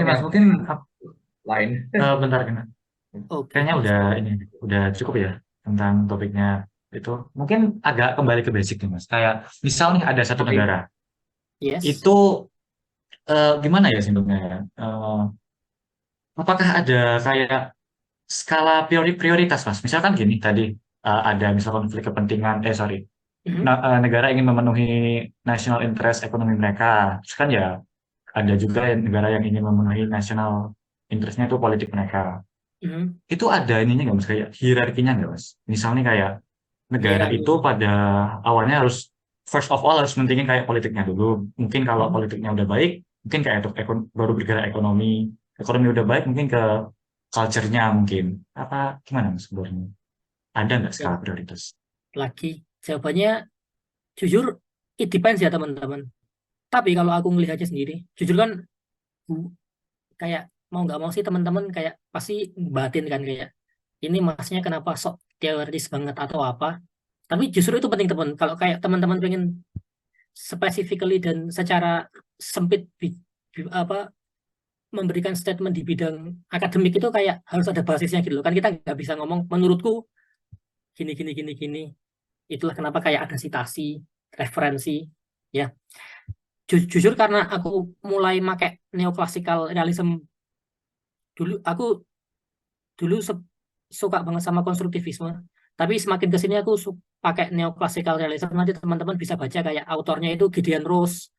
Oke Mas, mungkin lain. Bentar kena. Oke. Kayaknya udah cukup ya tentang topiknya itu. Mungkin agak kembali ke basic nih Mas. Kayak misal nih ada satu Oke. negara Yes. itu gimana ya simpelnya ya? Apakah ada kayak skala prioritas Mas? Misalkan gini tadi ada misal konflik kepentingan, sorry, Mhm. negara ingin memenuhi national interest ekonomi mereka. Terus kan ya ada juga negara yang ingin memenuhi national interestnya itu politik mereka. Mhm. Itu ada ininya nggak mas kayak hierarkinya nggak mas? Misalnya kayak negara itu Hierarki. pada awalnya harus first of all harus mentingin kayak politiknya dulu. Mungkin kalau Mhm. politiknya udah baik, mungkin kayak baru bergerak ekonomi. Ekonomi udah baik, mungkin ke culture-nya mungkin. Apa gimana mas sebenarnya? Ada nggak skala Ya, prioritas? lagi jawabannya jujur it depends ya teman-teman. Tapi kalau aku ngelihatnya sendiri, jujur kan bu- kayak mau nggak mau sih teman-teman kayak pasti batin kan kayak ini masnya kenapa sok teoritis banget atau apa. Tapi justru itu penting teman. Kalau kayak teman-teman pengen specifically dan secara sempit apa memberikan statement di bidang akademik itu kayak harus ada basisnya gitu loh. Kan kita nggak bisa ngomong menurutku gini gini gini gini. Itulah kenapa kayak ada citasi, referensi ya. Jujur karena aku mulai make neoclassical realism dulu aku dulu suka banget sama konstruktivisme. Tapi semakin ke sini aku pakai neoclassical realism. Nanti teman-teman bisa baca kayak autornya itu Gideon Rose,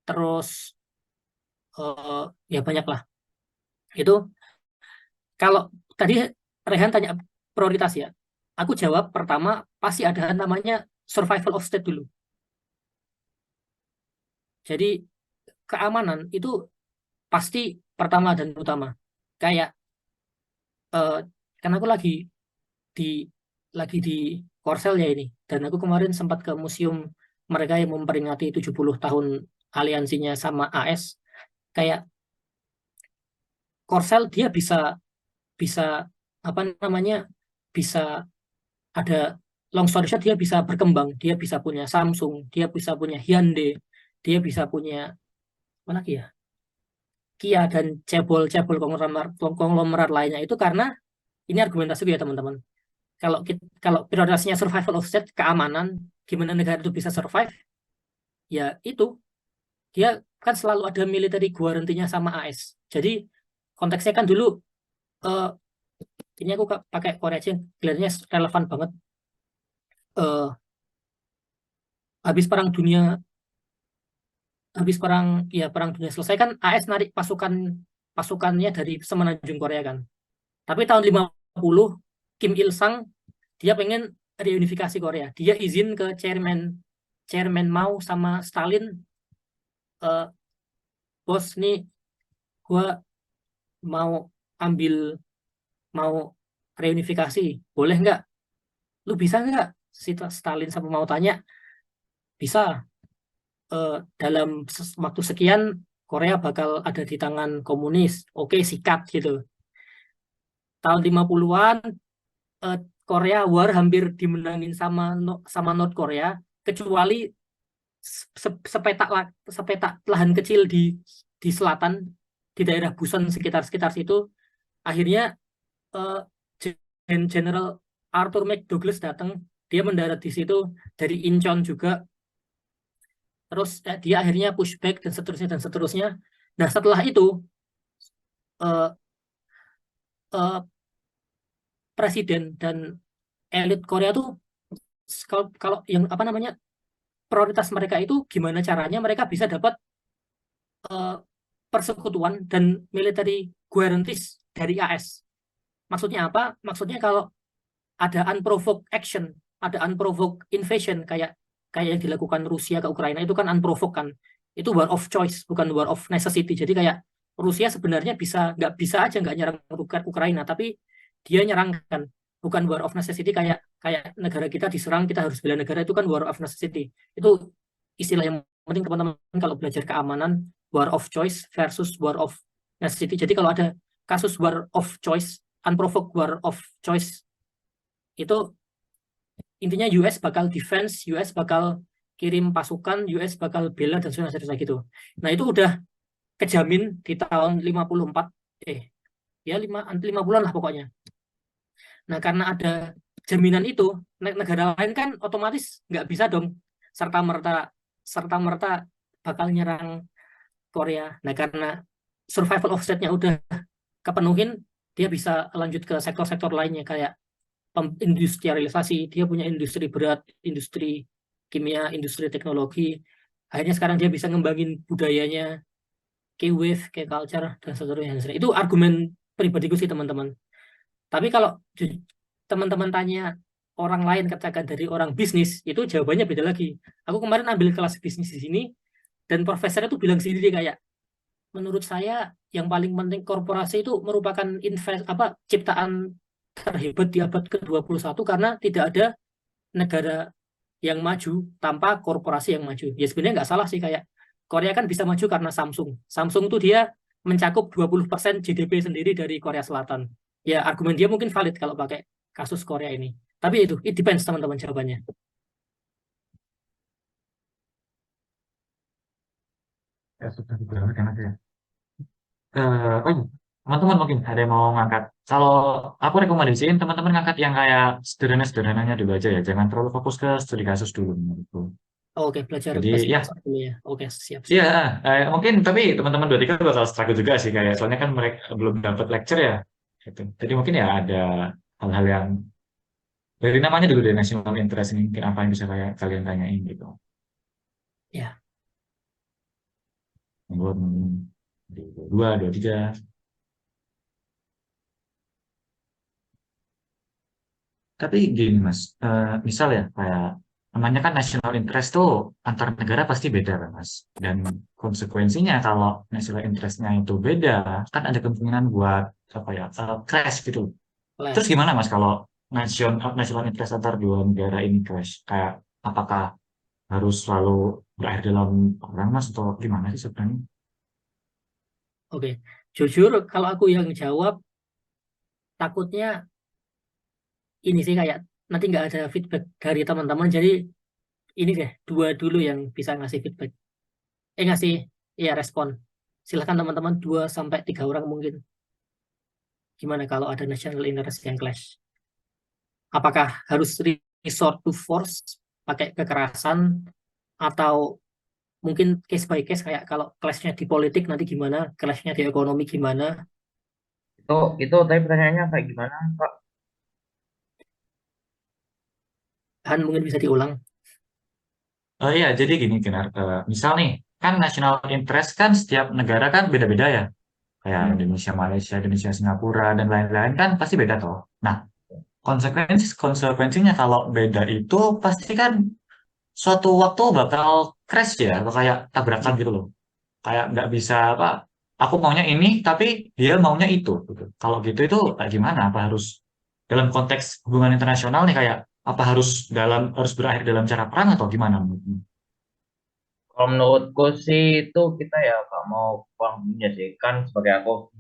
terus ya banyak lah. Itu kalau tadi Rehan tanya prioritas ya. Aku jawab pertama pasti ada namanya survival of state dulu. Jadi keamanan itu pasti pertama dan utama. Kayak eh, karena aku di di Korsel ya ini dan aku kemarin sempat ke museum mereka yang memperingati 70 tahun aliansinya sama AS. Kayak Korsel dia bisa bisa apa namanya bisa ada long story short dia bisa berkembang, dia bisa punya Samsung, dia bisa punya Hyundai, dia bisa punya apa lagi ya? Kia dan cebol-cebol konglomerat lainnya itu karena ini argumentasi ya teman-teman. Kalau prioritasnya survival of state, keamanan, gimana negara itu bisa survive, ya itu dia kan selalu ada military guarantee-nya sama AS. Jadi konteksnya kan dulu eh, ini aku pakai Korea aja kelihatannya relevan banget. Eh, habis perang dunia perang dunia selesai kan AS narik pasukannya dari semenanjung Korea kan. Tapi tahun 50 Kim Il Sung dia pengen reunifikasi Korea. Dia izin ke chairman chairman Mao sama Stalin, eh, bos nih gua mau ambil mau reunifikasi, boleh nggak? Lu bisa nggak? Si Stalin sama mau tanya, bisa. Dalam waktu sekian Korea bakal ada di tangan komunis. Oke, sikat gitu. Tahun 50-an eh, Korea War hampir dimenangin sama North Korea kecuali sepetak lahan kecil di selatan di daerah Busan sekitar situ akhirnya eh, General Arthur McDouglas datang, dia mendarat di situ dari Incheon juga, terus dia akhirnya pushback dan seterusnya dan seterusnya. Nah setelah itu eh, eh, presiden dan elit Korea tuh kalau yang apa namanya prioritas mereka itu gimana caranya mereka bisa dapat eh, persekutuan dan military guarantees dari AS. Maksudnya apa? Maksudnya kalau ada unprovoked action, ada unprovoked invasion kayak kayak yang dilakukan Rusia ke Ukraina itu kan unprovoked kan. Itu war of choice, bukan war of necessity. Jadi kayak Rusia sebenarnya nggak bisa aja nggak nyerang Ukraina, tapi dia nyerang kan. Bukan war of necessity kayak kayak negara kita diserang kita harus bela negara itu kan war of necessity. Itu istilah yang penting teman-teman kalau belajar keamanan war of choice versus war of necessity. Jadi kalau ada kasus war of choice, unprovoked war of choice itu intinya US bakal defense, US bakal kirim pasukan, US bakal bela dan seterusnya gitu. Nah itu udah kejamin di tahun 54, ya 50-an lah pokoknya. Nah, karena ada jaminan itu, negara lain kan otomatis nggak bisa dong serta merta bakal nyerang Korea. Nah, karena survival of state-nya udah kepenuhin, dia bisa lanjut ke sektor-sektor lainnya kayak industrialisasi. Dia punya industri berat, industri kimia, industri teknologi. Akhirnya sekarang dia bisa ngembangin budayanya, K-wave, K-culture, dan seterusnya. Itu argumen pribadiku sih, teman-teman. Tapi kalau teman-teman tanya orang lain, katakan dari orang bisnis, itu jawabannya beda lagi. Aku kemarin ambil kelas bisnis di sini, dan profesornya tuh bilang sendiri kayak, menurut saya yang paling penting korporasi itu merupakan ciptaan terhebat di abad ke-21 karena tidak ada negara yang maju tanpa korporasi yang maju. Ya sebenarnya nggak salah sih, kayak Korea kan bisa maju karena Samsung. Samsung tuh dia mencakup 20% GDP sendiri dari Korea Selatan. Ya argumen dia mungkin valid kalau pakai kasus Korea ini. Tapi itu, it depends teman-teman jawabannya. Ya, sudah banget enak ya. Oh, iya. Teman-teman mungkin ada yang mau ngangkat. Kalau aku rekomendasiin teman-teman ngangkat yang kayak sederhana-sederhananya dulu aja ya. Jangan terlalu fokus ke studi kasus dulu menurutku. Oke, belajar Jadi basic ya, dulu ya. Oke, siap. iya, mungkin tapi teman-teman 23 bakal struggle juga sih kayak soalnya kan mereka belum dapat lecture ya. Gitu. Jadi mungkin ya ada hal-hal yang dari namanya dulu deh national interest ini mungkin apa yang bisa kayak kalian tanyain gitu. Ya, Nomor dua, dua, tiga. Tapi gini Mas, misal ya kayak namanya kan national interest tuh antar negara pasti beda kan Mas. Dan konsekuensinya kalau national interestnya itu beda, kan ada kemungkinan buat apa ya crash gitu. Terus les. gimana Mas kalau national interest antar dua negara ini crash? Kayak apakah harus selalu berakhir dalam perang Mas atau gimana sih sebenarnya? Oke, jujur kalau aku yang jawab, takutnya ini sih kayak nanti nggak ada feedback dari teman-teman. Jadi ini deh, dua dulu yang bisa ngasih feedback. Ngasih ya respon. Silahkan teman-teman 2 sampai 3 orang mungkin. Gimana kalau ada national interest yang clash? Apakah harus resort to force, pakai kekerasan, atau mungkin case by case kayak kalau clashnya di politik nanti gimana, clashnya di ekonomi gimana? Itu tapi pertanyaannya kayak gimana, Pak? Han mungkin bisa diulang. Oh iya, jadi gini, Kinar. Misal nih, kan national interest kan setiap negara kan beda-beda ya. Kayak Hmm. Indonesia, Malaysia, Indonesia, Singapura, dan lain-lain kan pasti beda toh. Nah, konsekuensinya kalau beda itu pasti kan suatu waktu bakal crash ya, atau kayak tabrakan gitu loh. Kayak nggak bisa apa, aku maunya ini, tapi dia maunya itu. Gitu. Kalau gitu itu kayak gimana? Apa harus dalam konteks hubungan internasional nih kayak apa harus berakhir dalam cara perang atau gimana? Kalau menurutku sih itu kita ya nggak mau kurang punya sih kan sebagai aku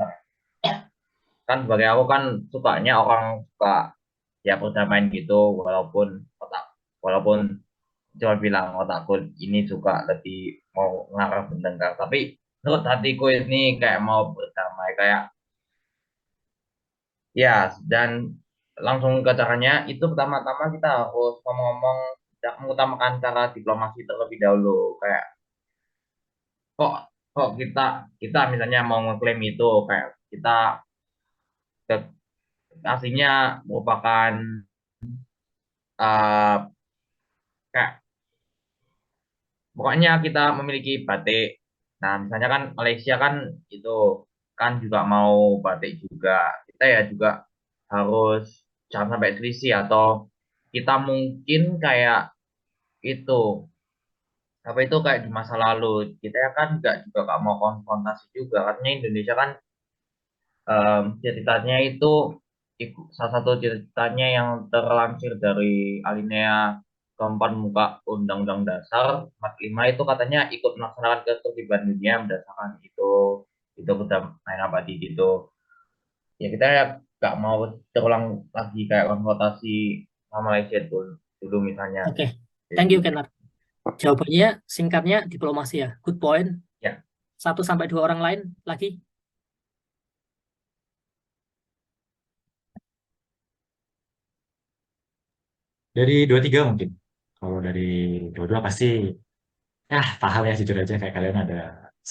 kan sukanya orang suka ya perdamaian gitu walaupun cuma bilang otakku ini suka lebih mau ngarah bertengkar tapi menurut hatiku ini kayak mau berdamai kayak ya dan langsung ke caranya itu pertama-tama kita harus ngomong-ngomong mengutamakan cara diplomasi terlebih dahulu kayak kok kok kita kita misalnya mau ngeklaim itu kayak kita aslinya merupakan eh, kayak pokoknya kita memiliki batik. Nah, misalnya kan Malaysia kan itu kan juga mau batik juga. Kita ya juga harus jangan sampai selisih atau kita mungkin kayak itu apa itu kayak di masa lalu kita ya kan juga gak mau konfrontasi juga katanya Indonesia kan ceritanya itu salah satu ceritanya yang terlansir dari alinea keempat muka Undang-Undang Dasar 45 itu katanya ikut melaksanakan ketertiban dunia berdasarkan itu kedamaian abadi gitu. Ya kita ya gak mau terulang lagi kayak konfrontasi sama Malaysia dulu misalnya. Oke, Jadi, thank you, Kenar. Jawabannya singkatnya diplomasi ya. Good point. ya 1 sampai 2 orang lain lagi. Dari 23 mungkin. Kalau dari 22 pasti ya paham ya jujur aja kayak kalian ada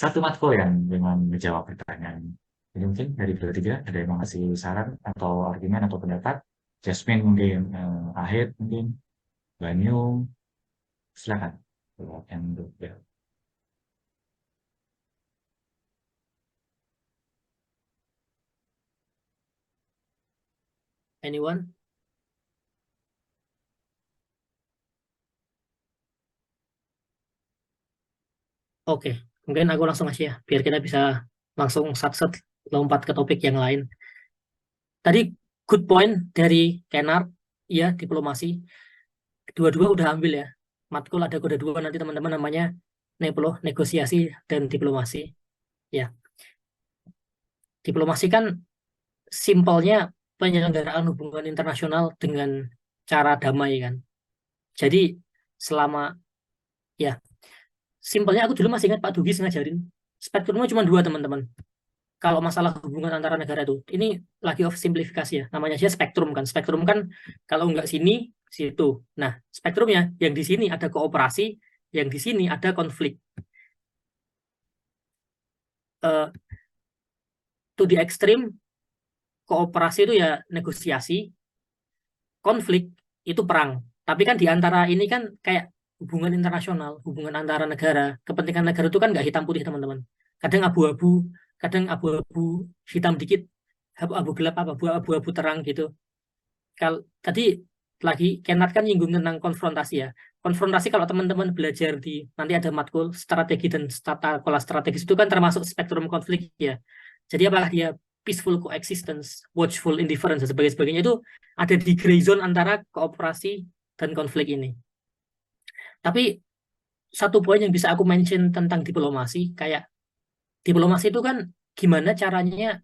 satu matkul yang memang menjawab pertanyaan. Jadi mungkin dari 23 ada yang mau ngasih saran atau argumen atau pendapat. Jasmine mungkin, Ahid mungkin, Banyu, silakan. Yang ya. Anyone? Oke, mungkin aku langsung aja ya, biar kita bisa langsung sat-set lompat ke topik yang lain. Tadi good point dari Kennard, ya diplomasi. Dua-dua udah ambil ya. Matkul ada kode 2 nanti teman-teman namanya negosiasi dan diplomasi. Ya, diplomasi kan simpelnya penyelenggaraan hubungan internasional dengan cara damai kan. Jadi selama ya simpelnya aku dulu masih ingat Pak Dugis ngajarin spektrumnya cuma 2 teman-teman. Kalau masalah hubungan antara negara itu, ini lagi of simplifikasi ya, namanya aja spektrum kan. Spektrum kan kalau nggak sini, situ. Nah, spektrumnya yang di sini ada kooperasi, yang di sini ada konflik. To the extreme, kooperasi itu ya negosiasi, konflik itu perang. Tapi kan di antara ini kan kayak hubungan internasional, hubungan antara negara, kepentingan negara itu kan nggak hitam putih teman-teman. Kadang abu-abu hitam dikit, abu-abu gelap, abu-abu terang gitu. Kalau tadi lagi Kenneth kan nyinggung tentang konfrontasi ya. Konfrontasi kalau teman-teman belajar di nanti ada matkul strategi dan tata kelola strategis itu kan termasuk spektrum konflik ya. Jadi apakah dia peaceful coexistence, watchful indifference dan sebagainya itu ada di gray zone antara kooperasi dan konflik ini. Tapi satu poin yang bisa aku mention tentang diplomasi, kayak diplomasi itu kan gimana caranya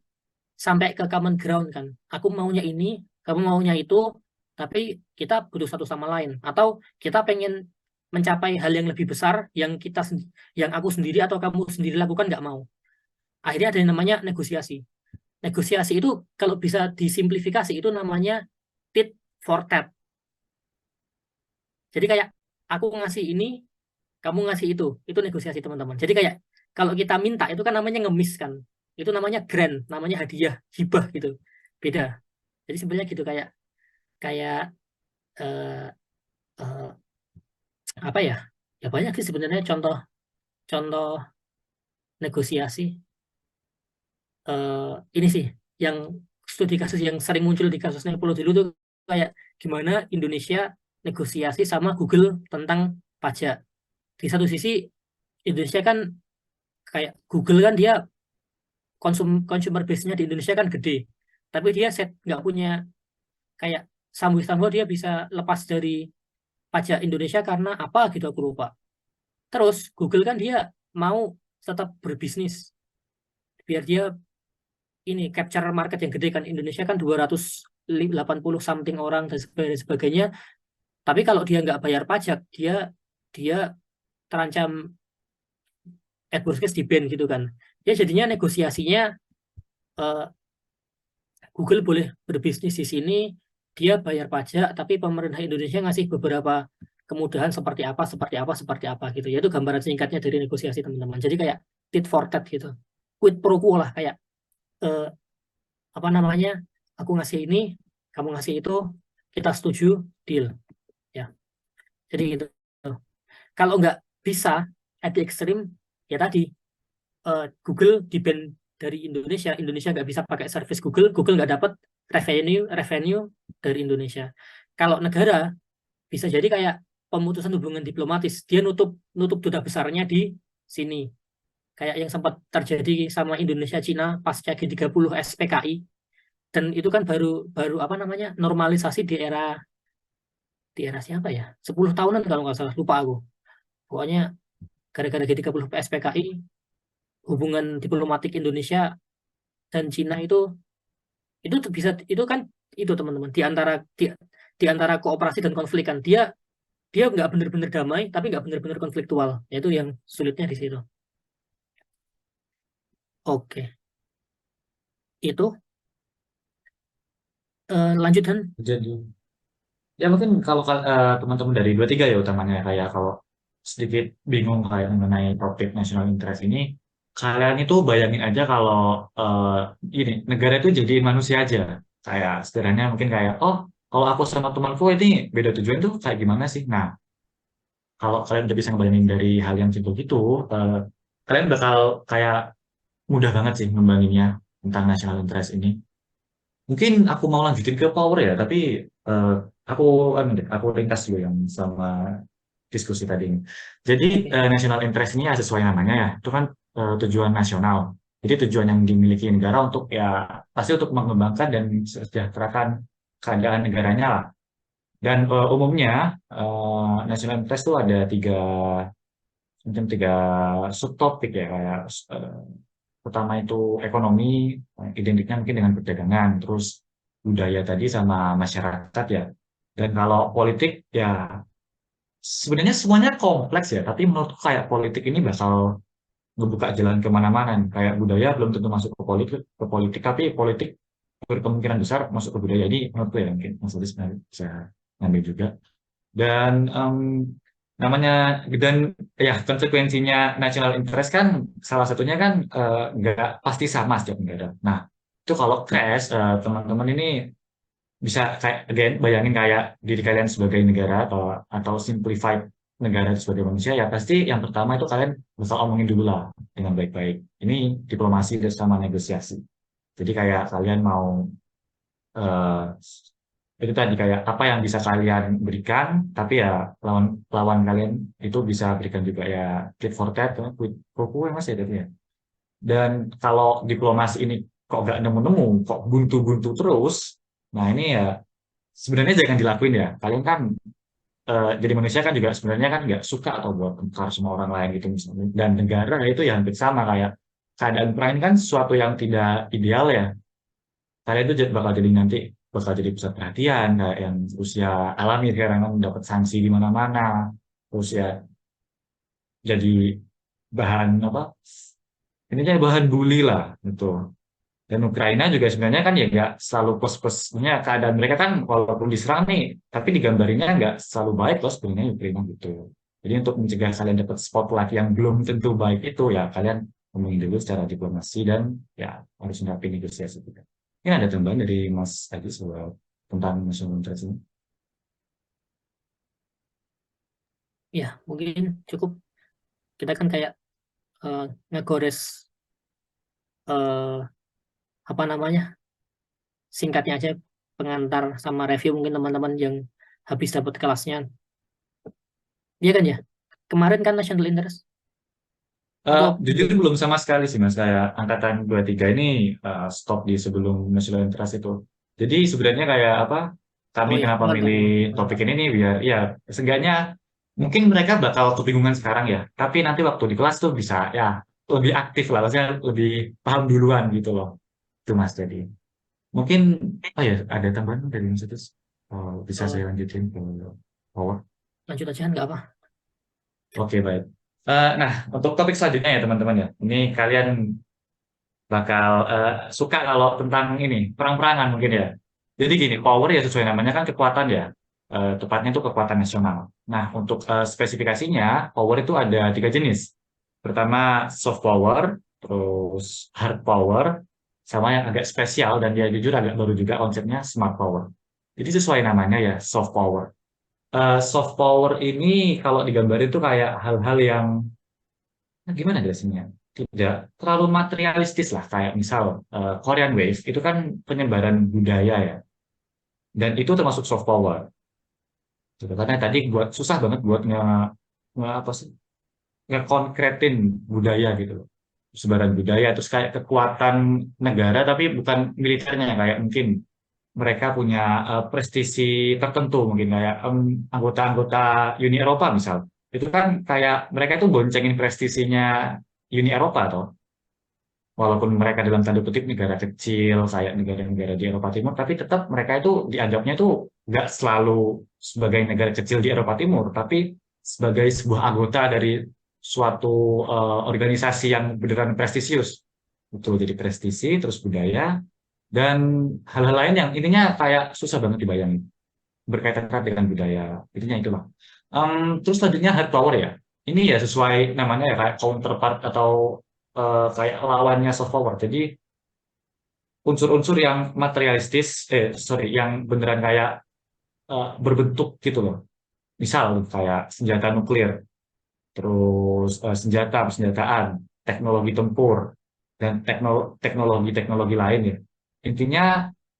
sampai ke common ground kan. Aku maunya ini, kamu maunya itu, tapi kita butuh satu sama lain. Atau kita pengen mencapai hal yang lebih besar yang aku sendiri atau kamu sendiri lakukan nggak mau. Akhirnya ada yang namanya negosiasi. Negosiasi itu kalau bisa disimplifikasi itu namanya tit for tat. Jadi kayak aku ngasih ini, kamu ngasih itu negosiasi teman-teman. Jadi kayak kalau kita minta itu kan namanya ngemis kan, itu namanya grant, namanya hadiah, hibah gitu, beda. Jadi sebenarnya gitu kayak kayak eh, eh, apa ya? Ya banyak sih sebenarnya contoh negosiasi. Ini sih yang studi kasus yang sering muncul di kasus Nepal dulu tuh kayak gimana Indonesia negosiasi sama Google tentang pajak. Di satu sisi Indonesia kan kayak Google kan dia consumer base-nya di Indonesia kan gede, tapi dia nggak punya kayak sambo dia bisa lepas dari pajak Indonesia karena apa gitu aku lupa. Terus Google kan dia mau tetap berbisnis biar dia ini capture market yang gede kan. Indonesia kan 280 something orang dan sebagainya. Tapi kalau dia nggak bayar pajak, dia terancam AdWords di ban gitu kan. Ya jadinya negosiasinya eh, Google boleh berbisnis di sini, dia bayar pajak, tapi pemerintah Indonesia ngasih beberapa kemudahan seperti apa gitu. Ya itu gambaran singkatnya dari negosiasi teman-teman. Jadi kayak tit for tat gitu. Quid pro quo lah kayak eh, apa namanya? Aku ngasih ini, kamu ngasih itu, kita setuju, deal. Ya. Jadi gitu. Kalau nggak bisa at the extreme, ya tadi Google di ban dari Indonesia, Indonesia nggak bisa pakai service Google, Google nggak dapat revenue dari Indonesia. Kalau negara bisa jadi kayak pemutusan hubungan diplomatis, dia nutup duta besarnya di sini. Kayak yang sempat terjadi sama Indonesia Cina pasca G30 SPKI, dan itu kan baru baru apa namanya normalisasi di era siapa ya? 10 tahunan kalau nggak salah, lupa aku. Pokoknya gara-gara G30 SPKI hubungan diplomatik Indonesia dan Cina itu bisa itu kan itu teman-teman di antara kooperasi dan konflik kan dia dia nggak benar-benar damai tapi nggak benar-benar konfliktual, yaitu yang sulitnya di situ. Oke, itu lanjutkan. Jadi ya mungkin kalau teman-teman dari 23 ya utamanya kayak kalau sedikit bingung kayak mengenai topik national interest ini, kalian itu bayangin aja kalau eh, ini negara itu jadi manusia aja. Kayak sederhananya mungkin kayak oh kalau aku sama temanku ini beda tujuan tuh kayak gimana sih? Nah, kalau kalian udah bisa ngebayangin dari hal yang simpel gitu, eh, kalian bakal kayak mudah banget sih ngembanginnya tentang national interest ini. Mungkin aku mau lanjutin ke power ya, tapi eh, aku aku ringkas dulu yang sama diskusi tadi ini. Jadi Oke. national interest ini ya sesuai namanya ya, itu kan tujuan nasional. Jadi tujuan yang dimiliki negara untuk ya pasti untuk mengembangkan dan sejahterakan keadaan negaranya lah. Dan umumnya national interest itu ada tiga subtopik ya kayak eh, pertama itu ekonomi, identiknya mungkin dengan perdagangan, terus budaya tadi sama masyarakat ya. Dan kalau politik ya sebenarnya semuanya kompleks ya, tapi menurutku kayak politik ini bakal ngebuka jalan kemana-mana nih. Kayak budaya belum tentu masuk ke politik, tapi politik berkemungkinan besar masuk ke budaya. Jadi menurutku ya mungkin Mas Adis bisa ngambil juga. Dan namanya dan ya konsekuensinya national interest kan salah satunya kan nggak pasti sama setiap negara. Nah itu kalau crash teman-teman ini bisa kayak again bayangin kayak diri kalian sebagai negara atau simplified negara sebagai manusia ya pasti yang pertama itu kalian bisa omongin dulu lah dengan baik-baik. Ini diplomasi dan sama negosiasi. Jadi kayak kalian mau eh, itu tadi kayak apa yang bisa kalian berikan, tapi ya lawan lawan kalian itu bisa berikan juga ya tit for tat, quid pro quo mas ya tadi ya. Dan kalau diplomasi ini kok nggak nemu-nemu, kok buntu-buntu terus, nah ini ya sebenarnya jangan dilakuin ya. Kalian kan jadi manusia kan juga sebenarnya kan nggak suka atau buat tengkar sama orang lain gitu misalnya. Dan negara itu ya hampir sama kayak keadaan perang ini kan sesuatu yang tidak ideal ya. Kalian itu bakal jadi nanti bakal jadi pusat perhatian kayak yang Rusia alami sekarang kan dapat sanksi di mana-mana, Rusia jadi bahan apa? Ini jadi bahan bully lah gitu. Dan Ukraina juga sebenarnya kan ya nggak selalu plus-plusnya keadaan mereka kan walaupun diserang nih, tapi digambarinnya nggak selalu baik loh sebenarnya Ukraina gitu. Jadi untuk mencegah kalian dapat spotlight yang belum tentu baik itu ya kalian ngomongin dulu secara diplomasi dan ya harus nyiapin negosiasi juga. Ini ada tambahan dari Mas tadi soal tentang national interest ini. Ya, mungkin cukup. Kita kan kayak eh, ngegores eh, apa namanya singkatnya aja pengantar sama review mungkin teman-teman yang habis dapat kelasnya. Iya kan ya? Kemarin kan national interest atau Jujur belum sama sekali sih Mas, kayak angkatan 23 ini stop di sebelum national interest itu. Jadi sebenarnya kayak apa, kami oh ya kenapa bukan kan? milih topik ini nih biar ya seenggaknya mungkin mereka bakal kebingungan sekarang ya, tapi nanti waktu di kelas tuh bisa ya lebih aktif lah, maksudnya lebih paham duluan gitu loh. Itu Mas jadi. Mungkin, oh ya ada tambahan dari Mas itu bisa Eh, saya lanjutin ke power. lanjut aja nggak apa? Oke baik. Nah untuk topik selanjutnya ya teman-teman ya, ini kalian bakal suka kalau tentang ini perang-perangan mungkin ya. Jadi gini, power ya sesuai namanya kan kekuatan ya. Tepatnya itu kekuatan nasional. Nah, untuk spesifikasinya, power itu ada tiga jenis. Pertama soft power, terus hard power, sama yang agak spesial dan dia jujur agak baru juga konsepnya smart power. Jadi sesuai namanya ya soft power. Soft power ini kalau digambarin tuh kayak hal-hal yang nah, gimana jelasinnya? Tidak terlalu materialistis lah, kayak misal Korean Wave itu kan penyebaran budaya ya, dan itu termasuk soft power. Gitu. Karena tadi buat susah banget buat apa sih ngekonkretin budaya gitu loh. Sebaran budaya terus kayak kekuatan negara tapi bukan militernya kayak mungkin mereka punya prestisi tertentu mungkin kayak anggota-anggota Uni Eropa misal. Itu kan kayak mereka itu boncengin prestisinya Uni Eropa toh walaupun mereka dalam tanda kutip negara kecil, kayak negara-negara di Eropa Timur, tapi tetap mereka itu dianggapnya itu nggak selalu sebagai negara kecil di Eropa Timur, tapi sebagai sebuah anggota dari suatu organisasi yang beneran prestisius. betul jadi prestisi, terus budaya, dan hal-hal lain yang intinya kayak susah banget dibayangin berkaitan erat dengan budaya. Intinya itulah. Terus selanjutnya hard power ya. Ini ya sesuai namanya ya kayak counterpart atau kayak lawannya soft power. Jadi unsur-unsur yang materialistis, yang beneran kayak berbentuk gitu loh. Misal kayak senjata nuklir, terus persenjataan, teknologi tempur, dan teknologi-teknologi lain ya. Intinya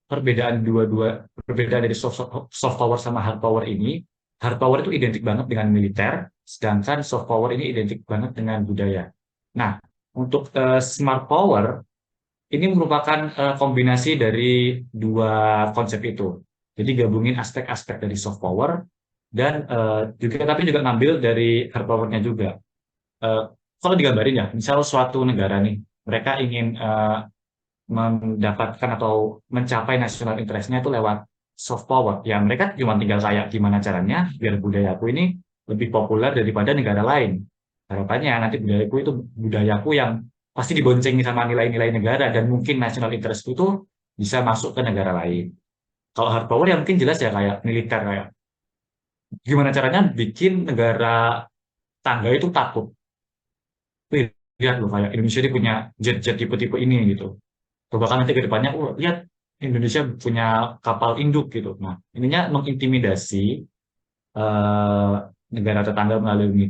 perbedaan dari soft power sama hard power ini, hard power itu identik banget dengan militer, sedangkan soft power ini identik banget dengan budaya. Nah, untuk smart power ini merupakan kombinasi dari dua konsep itu. Jadi gabungin aspek-aspek dari soft power dan tapi juga ngambil dari hard power-nya juga. Eh, Kalau digambarin ya, misal suatu negara nih, mereka ingin mendapatkan atau mencapai national interest-nya itu lewat soft power. Ya mereka cuma tinggal kayak gimana caranya biar budayaku ini lebih populer daripada negara lain. Harapannya nanti budayaku yang pasti diboncengi sama nilai-nilai negara dan mungkin national interest itu bisa masuk ke negara lain. Kalau hard power ya mungkin jelas ya kayak militer kayak gimana caranya bikin negara tangga itu takut. Wih, lihat loh kayak Indonesia ini punya jet-jet tipe-tipe ini gitu. Atau bahkan nanti ke depannya, oh lihat Indonesia punya kapal induk gitu. Nah, ininya mengintimidasi eh, negara tetangga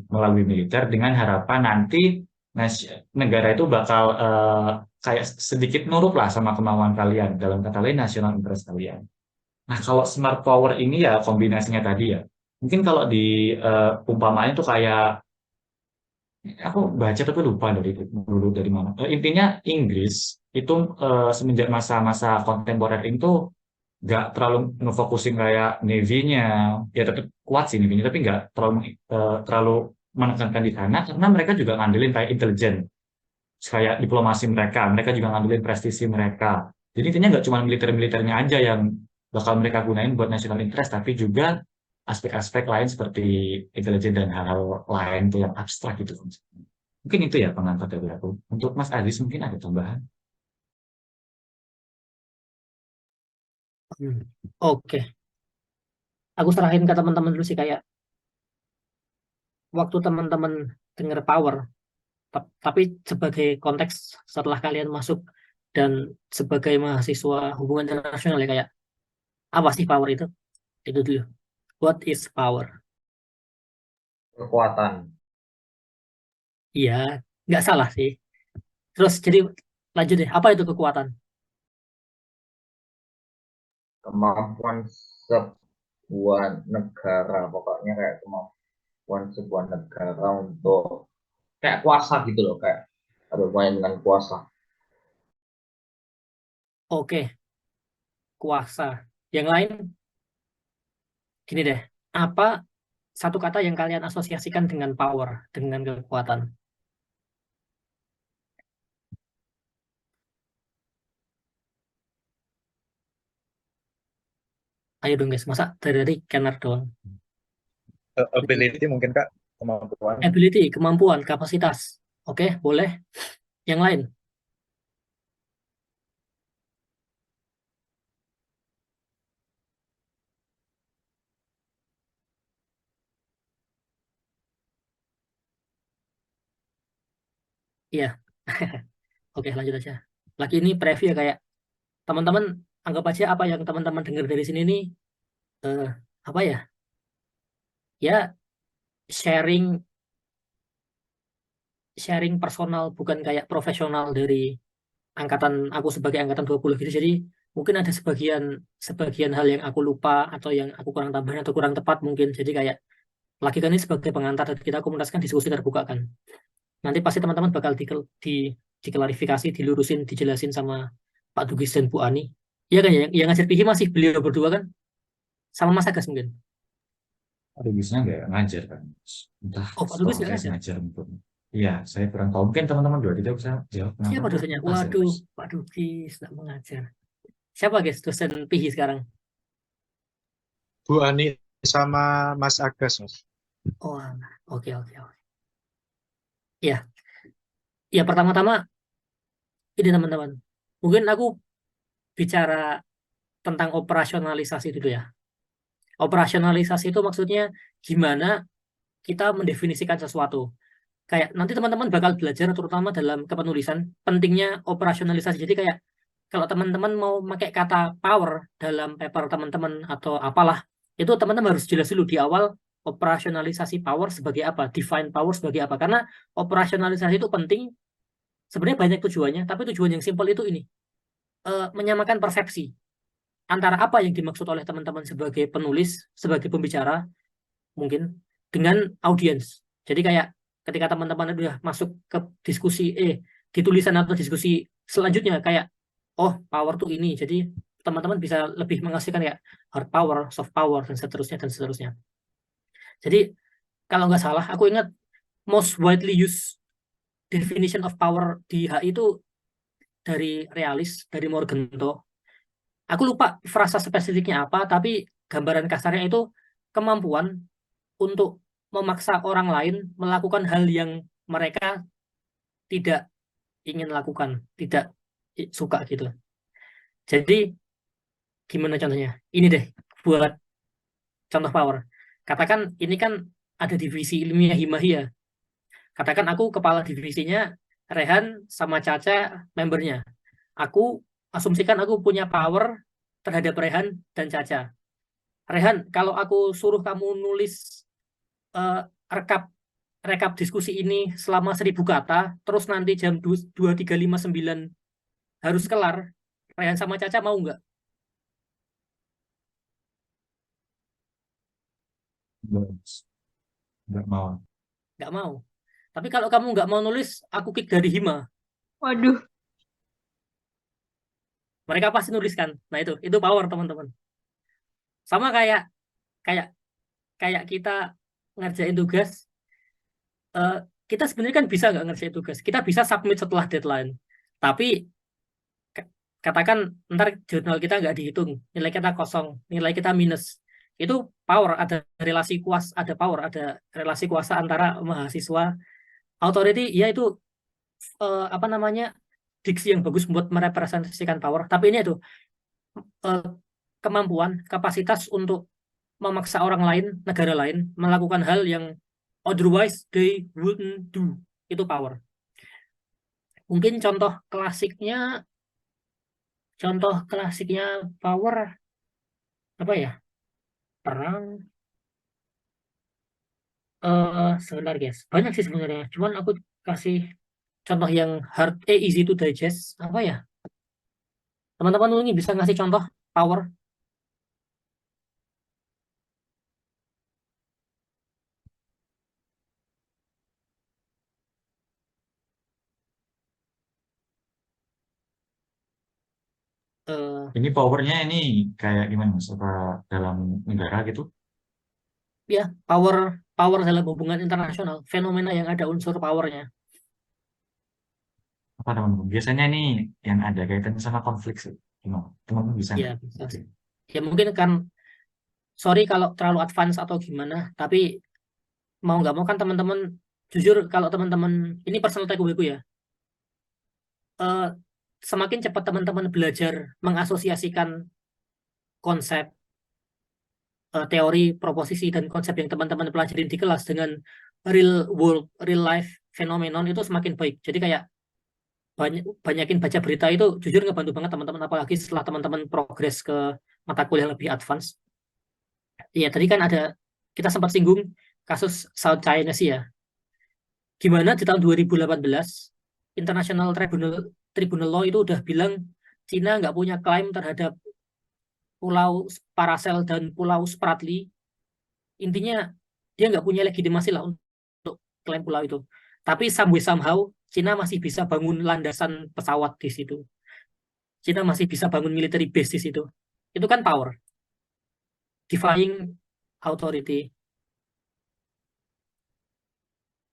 melalui militer dengan harapan nanti negara itu bakal kayak sedikit nurut lah sama kemauan kalian dalam kata lain national interest kalian. Nah, kalau smart power ini ya kombinasinya tadi ya. Mungkin kalau di umpamanya itu kayak aku baca tapi lupa dulu dari mana. Intinya Inggris itu semenjak masa-masa kontemporer itu nggak terlalu ngefokusin kayak Navy-nya, ya tetap kuat sih Navy-nya, tapi nggak terlalu menekankan di sana karena mereka juga ngandelin kayak intelijen, kayak diplomasi mereka juga ngandelin prestisi mereka. Jadi intinya nggak cuma militer-militernya aja yang bakal mereka gunain buat national interest, tapi juga aspek-aspek lain seperti intelijen dan hal-hal lain tuh yang abstrak gitu. Mungkin itu ya pengantar dari aku. Untuk Mas Aziz mungkin ada tambahan. Hmm. Oke, aku serahin ke teman-teman dulu sih kayak waktu teman-teman dengar power, tapi sebagai konteks setelah kalian masuk dan sebagai mahasiswa hubungan internasional ya kayak apa sih power itu? Itu dulu. What is power? Kekuatan, Iya, nggak salah sih. Terus jadi lanjut deh, apa itu kekuatan? kemampuan sebuah negara, pokoknya kayak kemampuan sebuah negara untuk kayak kuasa gitu loh, kayak ada hubungannya dengan kuasa. Oke, kuasa. Yang lain, gini deh, apa satu kata yang kalian asosiasikan dengan power, dengan kekuatan? Ayo dong guys, masa dari Kenner doang? Ability mungkin Kak, kemampuan. Ability, kemampuan, kapasitas. Oke, boleh. Yang lain, iya. Oke, lanjut aja. Lagi ini preview ya, kayak teman-teman anggap aja apa yang teman-teman dengar dari sini nih, eh, apa ya? Ya, sharing sharing personal, bukan kayak profesional dari angkatan aku sebagai angkatan 20 gitu. Jadi mungkin ada sebagian sebagian hal yang aku lupa atau yang aku kurang tambahin atau kurang tepat mungkin. Jadi kayak lagi kan ini sebagai pengantar dan kita komunitaskan diskusi terbuka kan. Nanti pasti teman-teman bakal diklarifikasi, dilurusin, dijelasin sama Pak Dugis dan Bu Ani. Iya kan ya, yang ngajar PH masih beliau berdua kan? Sama Mas Agus mungkin. Aduh, biasanya nggak ngajar kan. Entah Oh, Pak Dugis sekolah nggak saya ngajar. ngajar untuk. Iya, saya kurang tahu. Mungkin teman-teman juga tidak bisa jawab kenapa. Siapa dosennya? Mas Waduh, Agus. Pak Dugis nggak mengajar. Siapa guys dosen PH sekarang? Bu Ani sama Mas Agus, Mas. Oh, alah. Oke, oke, oke. Ya, ya pertama-tama ini teman-teman. Mungkin aku bicara tentang operasionalisasi dulu ya. Operasionalisasi itu maksudnya gimana kita mendefinisikan sesuatu. Kayak nanti teman-teman bakal belajar terutama dalam kepenulisan pentingnya operasionalisasi. Jadi kayak kalau teman-teman mau pakai kata power dalam paper teman-teman atau apalah, itu teman-teman harus jelas dulu di awal operasionalisasi power sebagai apa, define power sebagai apa. Karena operasionalisasi itu penting, sebenarnya banyak tujuannya, tapi tujuan yang simpel itu ini, menyamakan persepsi antara apa yang dimaksud oleh teman-teman sebagai penulis, sebagai pembicara, mungkin dengan audiens. Jadi kayak ketika teman-teman udah masuk ke diskusi di tulisan atau diskusi selanjutnya kayak oh power tuh ini. Jadi teman-teman bisa lebih menghasilkan ya hard power, soft power dan seterusnya dan seterusnya. Jadi kalau nggak salah aku ingat most widely used definition of power di HI itu dari Realis, dari Morgenthau. Aku lupa frasa spesifiknya apa, tapi gambaran kasarnya itu kemampuan untuk memaksa orang lain melakukan hal yang mereka tidak ingin lakukan, tidak suka gitu. Jadi gimana contohnya? Ini deh buat contoh power. Katakan ini kan ada divisi ilmiah Himahi ya. Katakan aku kepala divisinya, Rehan sama Caca membernya. Aku asumsikan aku punya power terhadap Rehan dan Caca. Rehan, kalau aku suruh kamu nulis eh, rekap rekap diskusi ini selama 1000 kata, terus nanti jam 23.59 harus kelar, Rehan sama Caca mau nggak? Nggak mau. Nggak mau. Tapi kalau kamu nggak mau nulis, aku kick dari Hima. Waduh, Mereka pasti nuliskan. Nah itu power teman-teman. Sama kayak kayak kayak kita ngerjain tugas, eh, kita sebenarnya kan bisa nggak ngerjain tugas. Kita bisa submit setelah deadline. Tapi katakan ntar jurnal kita nggak dihitung, nilai kita kosong, nilai kita minus. Itu power, ada relasi kuasa, ada power, ada relasi kuasa antara mahasiswa, authority, ya itu apa namanya diksi yang bagus buat merepresentasikan power. Tapi ini itu kemampuan, kapasitas untuk memaksa orang lain, negara lain melakukan hal yang otherwise they wouldn't do. Itu power. Mungkin contoh klasiknya power apa ya? Perang. Sebentar guys, banyak sih sebenarnya. Cuman aku kasih contoh yang easy to digest. Apa ya? Teman-teman ini bisa ngasih contoh power. eh Ini powernya ini kayak gimana Mas? Apa dalam negara gitu? ya, power power dalam hubungan internasional, fenomena yang ada unsur powernya. Apa teman-teman? Biasanya ini yang ada kaitannya sama konflik sih. Gimana? Teman-teman bisa Ya, nggak? bisa. Ya mungkin kan, sorry kalau terlalu advance atau gimana, tapi mau nggak mau kan teman-teman, jujur kalau teman-teman, ini personal takeaway ya, eh, semakin cepat teman-teman belajar mengasosiasikan konsep, teori, proposisi, dan konsep yang teman-teman pelajarin di kelas dengan real world, real life phenomenon itu semakin baik. Jadi kayak banyakin baca berita itu jujur ngebantu banget teman-teman, apalagi setelah teman-teman progres ke mata kuliah lebih advance. Iya, tadi kan kita sempat singgung kasus South China Sea ya. Gimana di tahun 2018 International Tribunal Law itu udah bilang Cina nggak punya klaim terhadap Pulau Paracel dan Pulau Spratly. Intinya dia nggak punya legitimasi lah untuk klaim pulau itu. Tapi somehow Cina masih bisa bangun landasan pesawat di situ. Cina masih bisa bangun military base di situ. Itu kan power, defying authority.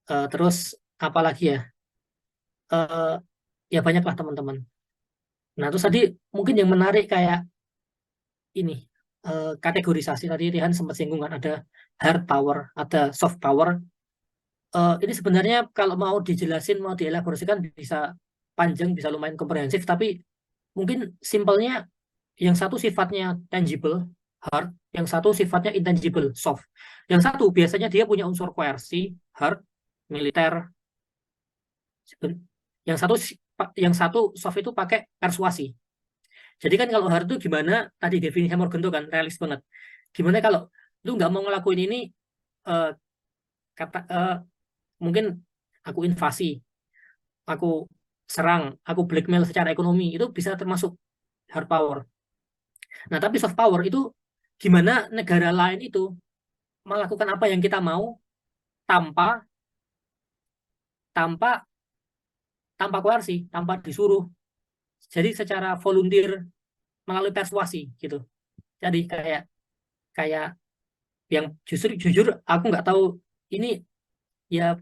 Terus apalagi ya? Eh, ya banyaklah teman-teman. Nah, terus tadi mungkin yang menarik kayak ini, kategorisasi tadi Rihan sempat singgung kan, ada hard power, ada soft power. Ini sebenarnya kalau mau dijelasin, mau dielaborasikan bisa panjang, bisa lumayan komprehensif, tapi mungkin simpelnya yang satu sifatnya tangible, hard, yang satu sifatnya intangible, soft. Yang satu biasanya dia punya unsur koersi, hard, militer. Yang satu soft itu pakai persuasi. Jadi kan kalau hard itu gimana, tadi definisi Morgan itu kan realis banget. Gimana kalau lu nggak mau ngelakuin ini, eh, mungkin aku invasi, aku serang, aku blackmail secara ekonomi, itu bisa termasuk hard power. Nah, tapi soft power itu gimana negara lain itu melakukan apa yang kita mau tanpa tanpa tanpa koersi, tanpa disuruh. Jadi secara volunteer melalui persuasi gitu. Jadi kayak kayak yang jujur aku nggak tahu ini, ya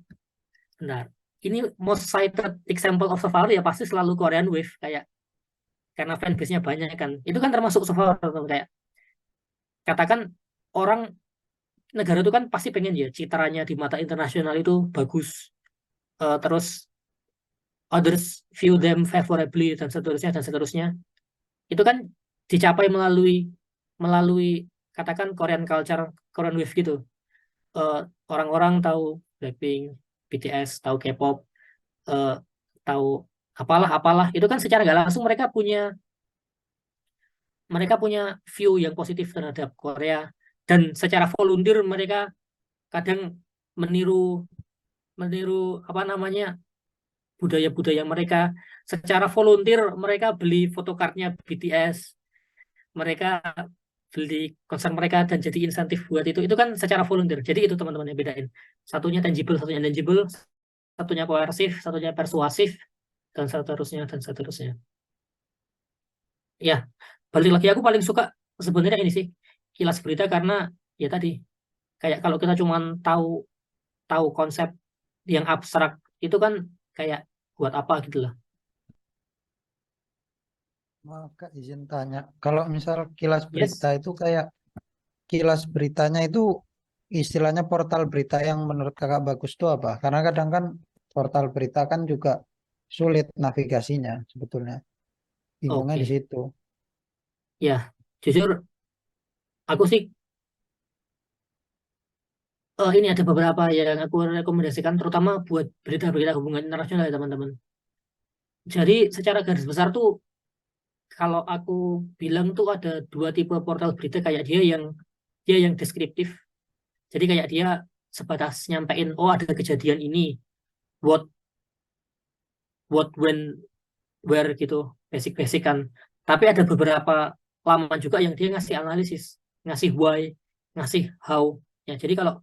benar. Ini most cited example of soft power ya pasti selalu Korean Wave, kayak karena fanbase-nya banyak kan. Itu kan termasuk soft power tuh, kayak katakan orang negara itu kan pasti pengen ya citranya di mata internasional itu bagus. Terus others view them favorably dan seterusnya dan seterusnya. Itu kan dicapai melalui melalui katakan Korean culture, Korean Wave gitu. Eh, Orang-orang tahu Blackpink, BTS, tahu K-pop, eh, tahu apalah apalah. Itu kan secara nggak langsung mereka punya view yang positif terhadap Korea, dan secara volunteer mereka kadang meniru meniru apa namanya budaya-budaya mereka. Secara volunteer mereka beli fotokartnya BTS, mereka beli konser mereka dan jadi insentif buat itu kan secara volunteer. Jadi itu teman-teman yang bedain, satunya tangible, satunya intangible, satunya koersif, satunya persuasif, dan seterusnya dan seterusnya. Ya, balik lagi aku paling suka sebenarnya ini sih, kilas berita, karena ya tadi kayak kalau kita cuma tahu tahu konsep yang abstrak itu kan kayak buat apa gitu lah. Maaf Kak, izin tanya. Kalau misal kilas berita Yes. itu kayak kilas beritanya itu istilahnya portal berita yang menurut Kakak bagus itu apa? Karena kadang kan portal berita kan juga sulit navigasinya sebetulnya. Bingungnya di Oke. situ. Ya, jujur aku sih ini ada beberapa yang aku rekomendasikan, terutama buat berita-berita hubungan internasional ya teman-teman. Jadi secara garis besar tuh kalau aku bilang tuh ada dua tipe portal berita, kayak dia yang deskriptif. Jadi kayak dia sebatas nyampein, oh ada kejadian ini, what when where gitu, basic-basic kan. Tapi ada beberapa laman juga yang dia ngasih analisis, ngasih why, ngasih how. Ya, jadi kalau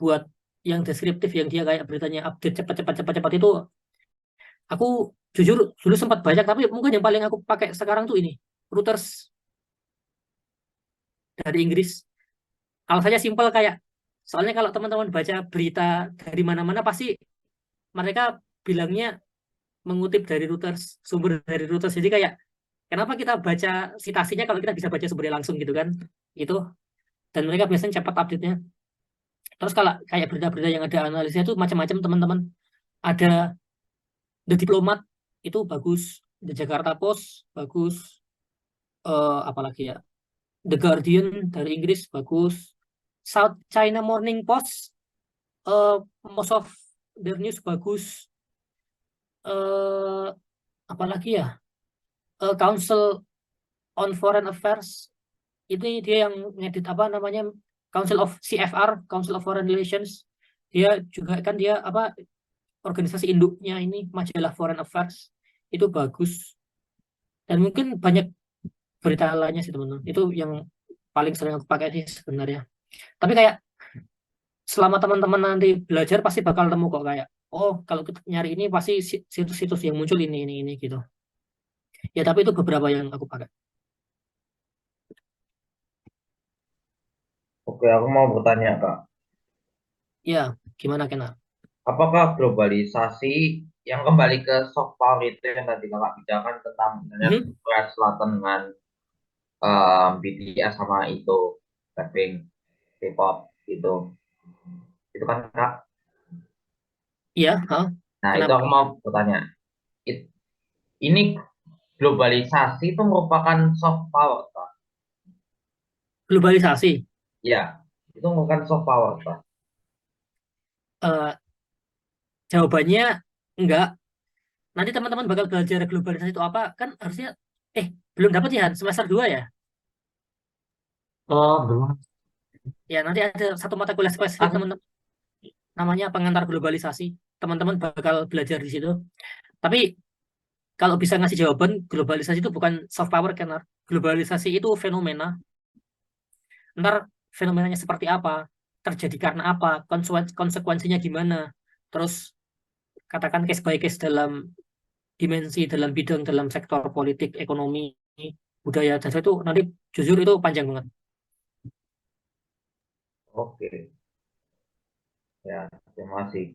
buat yang deskriptif yang dia kayak beritanya update cepat-cepat cepat-cepat itu, aku jujur dulu sempat banyak, tapi mungkin yang paling aku pakai sekarang tuh ini, Reuters dari Inggris. Alasannya simpel, kayak soalnya kalau teman-teman baca berita dari mana-mana pasti mereka bilangnya mengutip dari Reuters, sumber dari Reuters. Jadi kayak kenapa kita baca citasinya kalau kita bisa baca sumbernya langsung gitu kan? Itu, dan mereka biasanya cepat update-nya. Terus kalau kayak berita-berita yang ada analisnya itu macam-macam teman-teman. Ada The Diplomat itu bagus, The Jakarta Post bagus, apalagi ya, The Guardian dari Inggris bagus, South China Morning Post, eh, most of their news bagus, eh apalagi ya, Council on Foreign Affairs, ini dia yang ngedit apa namanya, Council of CFR, Council of Foreign Relations, dia juga kan dia apa, organisasi induknya ini majalah Foreign Affairs, itu bagus. Dan mungkin banyak berita lainnya sih teman-teman, itu yang paling sering aku pakai sih sebenarnya. Tapi kayak selama teman-teman nanti belajar pasti bakal temu kok, kayak oh kalau kita nyari ini pasti situs-situs yang muncul ini gitu. Ya tapi itu beberapa yang aku pakai. Oke, aku mau bertanya, Kak. Ya, gimana Kena? Apakah globalisasi yang kembali ke soft power itu yang tadi Kakak bicarakan tentang misalnya Mhm. Korea Selatan dengan BTS sama itu, Blackpink, K-pop gitu. Itu kan, Kak. Iya, Nah, itu kenapa? aku mau bertanya. ini globalisasi itu merupakan soft power, Pak. Globalisasi. Ya, itu merupakan soft power, Pak. Eh, Jawabannya enggak. Nanti teman-teman bakal belajar globalisasi itu apa, kan harusnya belum dapat ya semester 2 ya. Oh, belum. Ya, nanti ada satu mata kuliah spesifik Aku teman-teman namanya pengantar globalisasi. Teman-teman bakal belajar di situ. Tapi kalau bisa ngasih jawaban, globalisasi itu bukan soft power, karena globalisasi itu fenomena. Ntar fenomenanya seperti apa, terjadi karena apa, konsekuensinya gimana. Terus katakan case by case dalam dimensi, dalam bidang, dalam sektor politik, ekonomi, budaya, dan itu nanti jujur itu panjang banget. Oke, ya, terima kasih.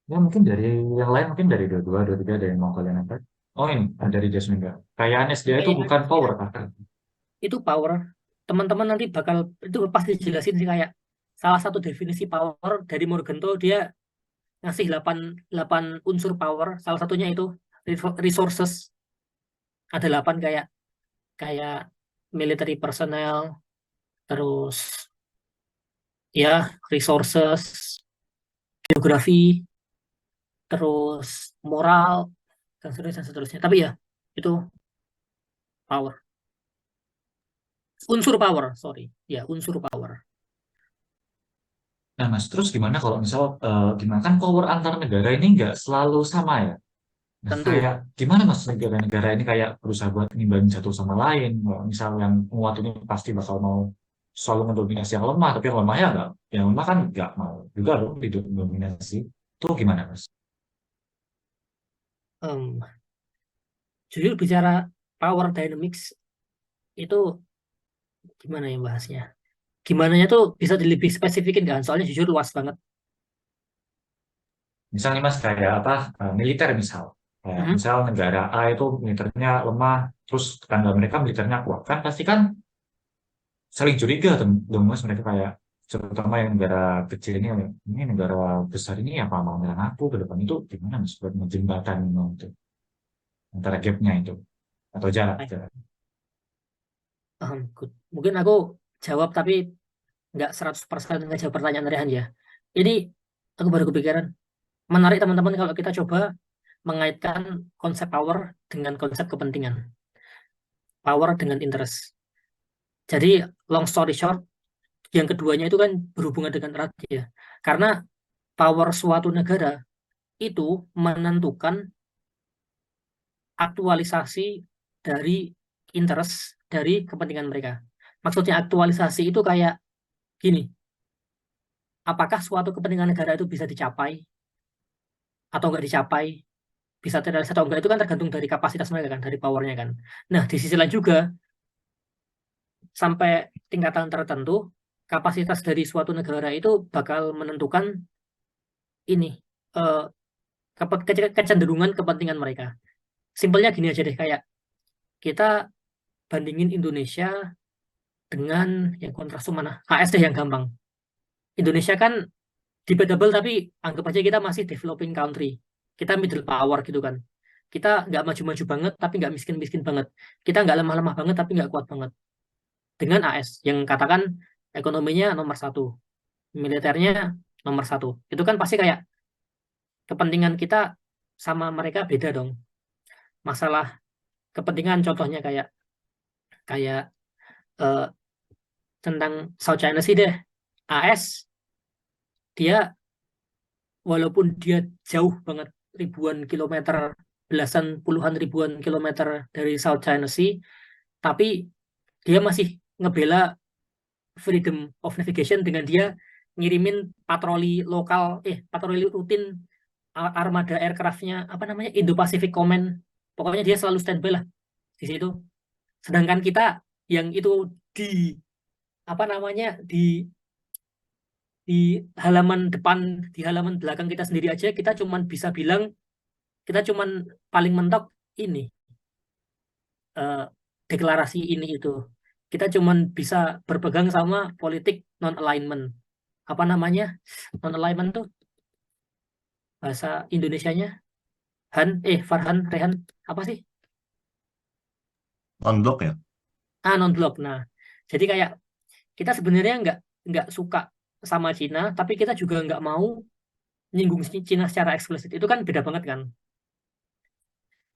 ya mungkin dari yang lain, mungkin dari dua-dua, dua-tiga ada yang mau kalian apa? Oh ini dari Jasmine enggak. Kayak SDA itu Kayak bukan power kan? itu power. Teman-teman nanti bakal itu pasti dijelasin sih, kayak salah satu definisi power dari Morgenthau, dia ngasih 8 unsur power. Salah satunya itu resources. Ada 8, kayak kayak military personnel, terus ya resources, geografi, terus moral, dan seterusnya, dan seterusnya. Tapi ya itu power. Unsur power, sorry. Ya, unsur power. Nah Mas, terus gimana kalau misal gimana kan power antar negara ini nggak selalu sama ya? Nah Tentu. kayak gimana Mas negara-negara ini kayak berusaha buat nimbangin satu sama lain? Kalau misal yang kuat ini pasti bakal mau selalu mendominasi yang lemah, tapi yang lemah ya nggak, yang lemah kan nggak mau juga loh didominasi. Itu gimana Mas? Em, Jujur bicara power dynamics itu gimana ya bahasnya? Gimana tuh bisa lebih spesifikin kan? Soalnya jujur luas banget. Misalnya Mas kayak apa militer misal, kayak Mhm. misal negara A itu militernya lemah, terus tetangga mereka militernya kuat, kan pasti kan saling curiga dong Mas, mereka kayak terutama yang negara kecil ini negara besar ini apa mau menyerang aku ke depan, itu gimana Mas buat menjembatani itu antara gapnya itu atau jarak. Good. Mungkin aku jawab tapi nggak 100% ngejawab pertanyaan Rehan ya. Ini aku baru kepikiran. Menarik teman-teman kalau kita coba mengaitkan konsep power dengan konsep kepentingan. Power dengan interest. Jadi long story short, yang keduanya itu kan berhubungan dengan erat ya. Karena power suatu negara itu menentukan aktualisasi dari interest, dari kepentingan mereka. Maksudnya aktualisasi itu kayak gini, apakah suatu kepentingan negara itu bisa dicapai atau enggak dicapai, bisa terrealisasi atau enggak, itu kan tergantung dari kapasitas mereka kan, dari powernya kan. Nah, di sisi lain juga, sampai tingkatan tertentu, kapasitas dari suatu negara itu bakal menentukan ini, eh, kecenderungan kepentingan mereka. Simpelnya gini aja deh, kayak kita bandingin Indonesia dengan yang kontras tuh mana? AS deh yang gampang. Indonesia kan debatable, tapi anggap aja kita masih developing country. Kita middle power gitu kan. Kita nggak maju-maju banget, tapi nggak miskin-miskin banget. Kita nggak lemah-lemah banget, tapi nggak kuat banget. Dengan AS, yang katakan ekonominya nomor 1, militernya nomor 1. Itu kan pasti kayak kepentingan kita sama mereka beda dong. Masalah kepentingan contohnya kayak kayak eh, tentang South China Sea deh. AS, dia walaupun dia jauh banget, ribuan kilometer, belasan puluhan ribuan kilometer dari South China Sea, tapi dia masih ngebela freedom of navigation dengan dia ngirimin patroli lokal, patroli rutin, armada aircraftnya apa namanya, Indo-Pacific Command. Pokoknya dia selalu standby lah di situ. Sedangkan kita yang itu di apa namanya, di halaman depan, di halaman belakang kita sendiri aja, kita cuman bisa bilang, kita cuman paling mentok ini, eh, deklarasi ini itu. Kita cuman bisa berpegang sama politik non alignment. Apa namanya? Non alignment tuh bahasa Indonesianya Farhan, Rehan, apa sih? Non-blok ya? Non-blok. Nah, jadi kayak kita sebenarnya nggak suka sama Cina, tapi kita juga nggak mau nyinggung Cina secara eksplisit. Itu kan beda banget kan.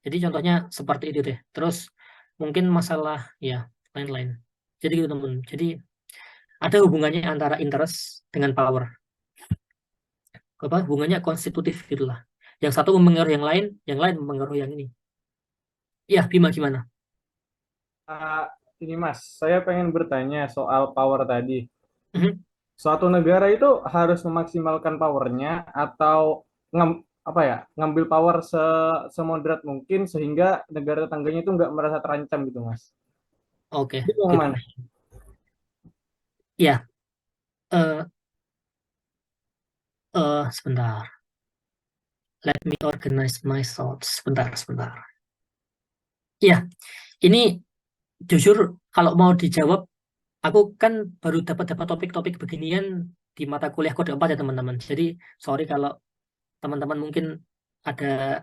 Jadi contohnya seperti itu deh. Terus mungkin masalah ya lain-lain. Jadi gitu teman. Jadi ada hubungannya antara interest dengan power. Apa hubungannya konstitutif gitulah. Yang satu mempengaruhi yang lain mempengaruhi yang ini. Ya, Bima gimana? Ini Mas, saya pengen bertanya soal power tadi. Mhm. Suatu negara itu harus memaksimalkan powernya atau apa ya, ngambil power semoderat mungkin sehingga negara tetangganya itu nggak merasa terancam gitu Mas. Oke, Itu yang good mana? question. Ya, eh sebentar. Let me organize my thoughts. Sebentar. Ya, ini jujur kalau mau dijawab, aku kan baru dapat topik-topik beginian di mata kuliah kode 4 ya teman-teman. Jadi sorry kalau teman-teman mungkin ada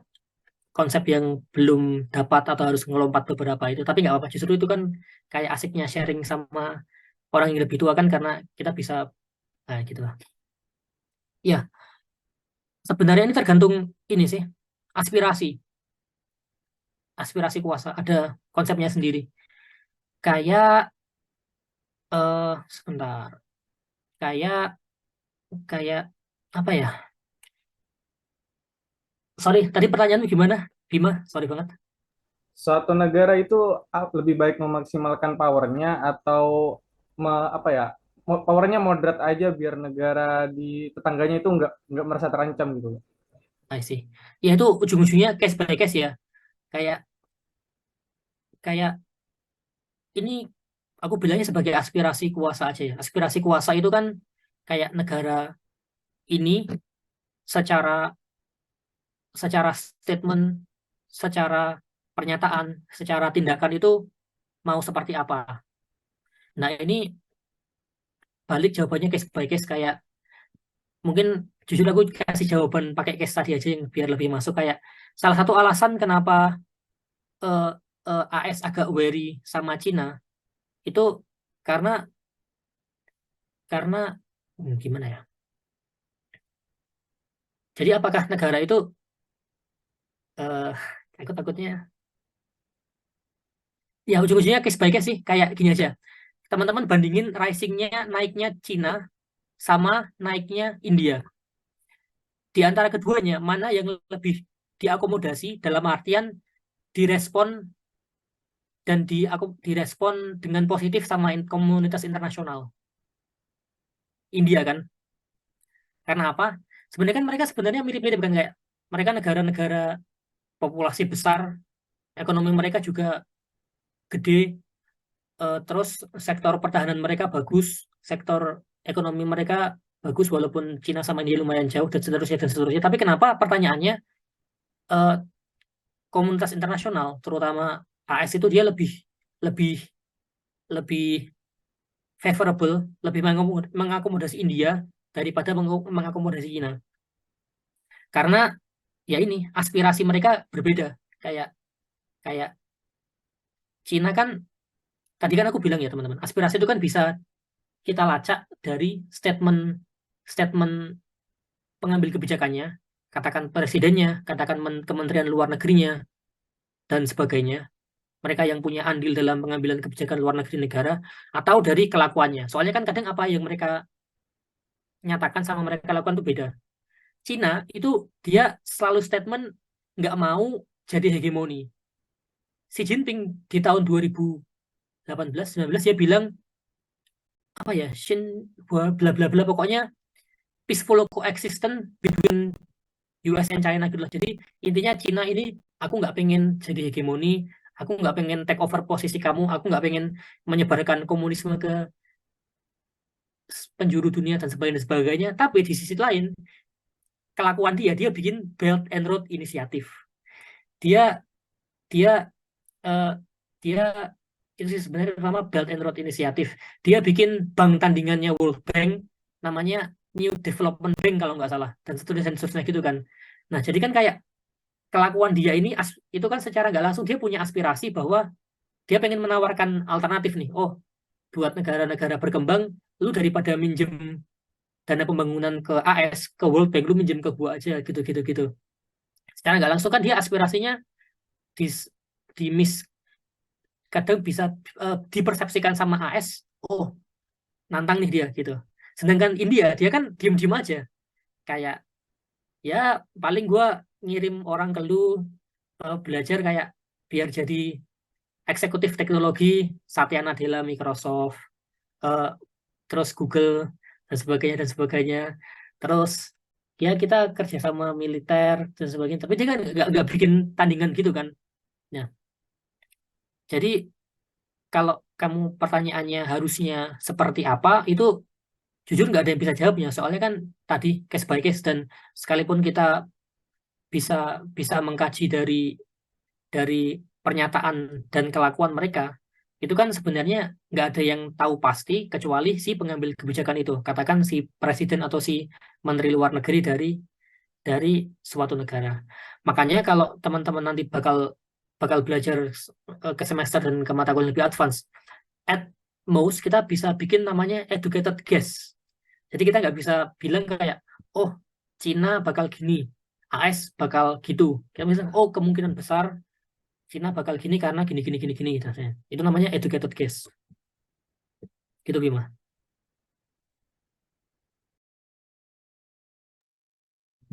konsep yang belum dapat atau harus ngelompat beberapa itu. Tapi nggak apa-apa. Justru itu kan kayak asiknya sharing sama orang yang lebih tua kan karena kita bisa, nah gitu lah. Ya, sebenarnya ini tergantung ini sih, aspirasi. Aspirasi kuasa. Ada konsepnya sendiri. Kayak, sebentar. Kayak, kayak apa ya? Sorry, tadi pertanyaanmu gimana? Bima, sorry banget. Suatu negara itu lebih baik memaksimalkan powernya atau apa ya, powernya moderat aja biar negara di tetangganya itu nggak merasa terancam gitu. I see. Ya itu ujung-ujungnya case by case ya. Kayak kayak ini aku bilangnya sebagai aspirasi kuasa aja ya. Aspirasi kuasa itu kan kayak negara ini secara secara statement, secara pernyataan, secara tindakan itu mau seperti apa. Nah, ini balik jawabannya case by case kayak mungkin jujur aku kasih jawaban pakai case tadi aja yang biar lebih masuk kayak salah satu alasan kenapa eh, AS agak wary sama Cina itu karena karena gimana ya? Jadi apakah negara itu eh aku takutnya ya ujung-ujungnya case by case sih kayak gini aja. Teman-teman bandingin naiknya Cina sama naiknya India. Di antara keduanya mana yang lebih diakomodasi dalam artian direspon dan direspon dengan positif sama komunitas internasional. India kan. Karena apa? Sebenarnya kan mereka sebenarnya mirip-mirip kan kayak mereka negara-negara populasi besar, ekonomi mereka juga gede, terus sektor pertahanan mereka bagus, sektor ekonomi mereka bagus walaupun Cina sama India lumayan jauh dan seterusnya dan seterusnya. Tapi kenapa pertanyaannya eh, komunitas internasional, terutama AS itu dia lebih lebih lebih favorable, lebih mengakomodasi India daripada mengakomodasi Cina. Karena ya ini aspirasi mereka berbeda. Kayak kayak Cina kan tadi kan aku bilang ya teman-teman, aspirasi itu kan bisa kita lacak dari statement statement pengambil kebijakannya, katakan presidennya, katakan kementerian luar negerinya dan sebagainya. Mereka yang punya andil dalam pengambilan kebijakan luar negeri negara atau dari kelakuannya. Soalnya kan kadang apa yang mereka nyatakan sama mereka lakukan itu beda. Cina itu dia selalu statement nggak mau jadi hegemoni. Xi Jinping di tahun 2018-19 dia bilang apa ya, bla bla bla pokoknya peaceful coexistence between US and China gitu loh. Jadi intinya Cina ini aku nggak pengen jadi hegemoni, aku nggak pengen take over posisi kamu, aku nggak pengen menyebarkan komunisme ke penjuru dunia dan sebagainya. Tapi di sisi lain kelakuan dia bikin Belt and Road Initiative. Dia dia eh, dia itu sih sebenarnya pertama Belt and Road Initiative. Dia bikin bank tandingannya World Bank, namanya New Development Bank kalau nggak salah, dan seterusnya gitu kan. Nah, jadi kan kayak kelakuan dia ini itu kan secara nggak langsung dia punya aspirasi bahwa dia pengen menawarkan alternatif nih. Oh, buat negara-negara berkembang, lu daripada minjem dana pembangunan ke AS, ke World Bank, lu minjem ke gua aja, gitu. Secara nggak langsung kan dia aspirasinya di, kadang bisa dipersepsikan sama AS, oh nantang nih dia gitu. Sedangkan India dia kan diem-diem aja, kayak ya paling gua ngirim orang ke lu belajar kayak biar jadi eksekutif teknologi Satya Nadella Microsoft, eh, terus Google dan sebagainya. Terus ya kita kerjasama militer dan sebagainya. Tapi dia kan nggak bikin tandingan gitu kan. Nah, jadi kalau kamu pertanyaannya harusnya seperti apa, itu jujur nggak ada yang bisa jawabnya. Soalnya kan tadi case by case, dan sekalipun kita bisa bisa mengkaji dari pernyataan dan kelakuan mereka, itu kan sebenarnya nggak ada yang tahu pasti kecuali si pengambil kebijakan itu. Katakan si presiden atau si menteri luar negeri dari suatu negara. Makanya kalau teman-teman nanti bakal bakal belajar ke semester dan ke mata kuliah lebih advance, at most kita bisa bikin namanya educated guess. Jadi kita nggak bisa bilang kayak, oh Cina bakal gini, AS bakal gitu. Kita bisa, oh kemungkinan besar Cina bakal gini karena gini gitu. Itu namanya educated guess. Gitu Bima.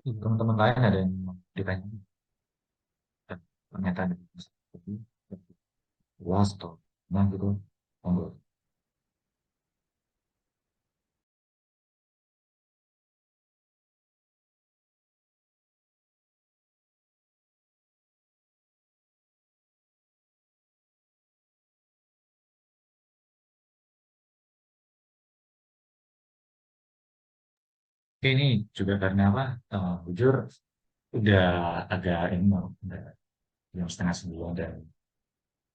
Teman-teman lain ada yang mau ditanya? Pernyataan luas atau nah gitu, monggo. Oke, ini juga karena apa? Jujur udah agak ini udah jam setengah 9 dan